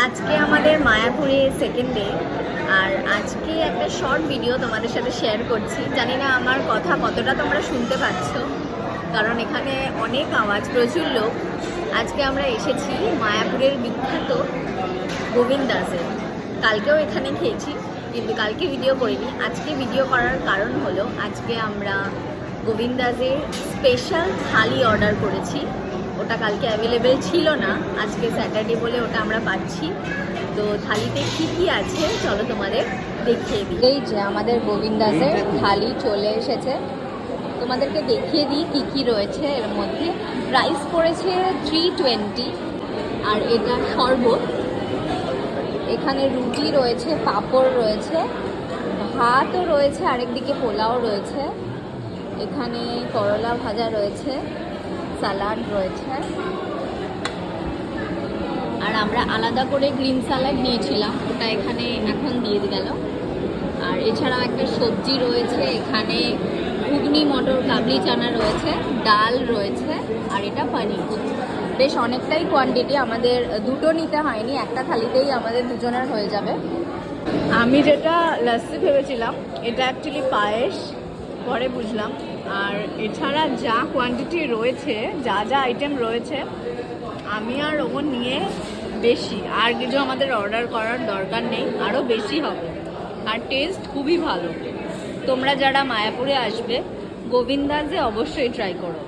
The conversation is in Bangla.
আজকে আমাদের মায়াপুরে সেকেন্ড ডে, আর আজকে একটা শর্ট ভিডিও তোমাদের সাথে শেয়ার করছি। জানি না আমার কথা কতটা তোমরা শুনতে পাচ্ছ, কারণ এখানে অনেক আওয়াজ, প্রচুর লোক। আজকে আমরা এসেছি মায়াপুরের বিখ্যাত গোবিন্দাসে। কালকেও এখানে খেয়েছি, কিন্তু কালকে ভিডিও করিনি। আজকে ভিডিও করার কারণ হলো আজকে আমরা গোবিন্দাসের স্পেশাল থালি অর্ডার করেছি। ওটা কালকে অ্যাভেলেবেল ছিল না, আজকে স্যাটারডে বলে ওটা আমরা পাচ্ছি। তো থালিতে কী কী আছে চলো তোমাদের দেখিয়ে দিই। এই যে আমাদের গোবিন্দাসের থালি চলে এসেছে, তোমাদেরকে দেখিয়ে দিই কী কী রয়েছে এর মধ্যে। প্রাইস পড়েছে 320, আর এটা শরবত। এখানে রুটি রয়েছে, পাঁপড় রয়েছে, ভাতও রয়েছে, আরেকদিকে পোলাও রয়েছে, এখানে করলা ভাজা রয়েছে, স্যালাড রয়েছে, আর আমরা আলাদা করে গ্রিন স্যালাড নিয়েছিলাম, ওটা এখানে এখন দিয়ে গেল। আর এছাড়াও একটা সবজি রয়েছে, এখানে ঘুগনি, মটর, কাবলি চানা রয়েছে, ডাল রয়েছে, আর এটা পনির। বেশ অনেকটাই কোয়ান্টিটি, আমাদের দুটো নিতে হয়নি, একটা থালিতেই আমাদের দুজনের হয়ে যাবে। আমি যেটা লস্যি ভেবেছিলাম, এটা অ্যাকচুয়ালি পায়েস, পরে বুঝলাম। আর এছাড়া যা কোয়ান্টিটি রয়েছে, যা যা আইটেম রয়েছে, আমি আর ওমন নিয়ে বেশি আর কিছু আমাদের অর্ডার করার দরকার নেই, আরও বেশি হবে। আর টেস্ট খুবই ভালো। তোমরা যারা মায়াপুরে আসবে, গোবিন্দাসে অবশ্যই ট্রাই করো।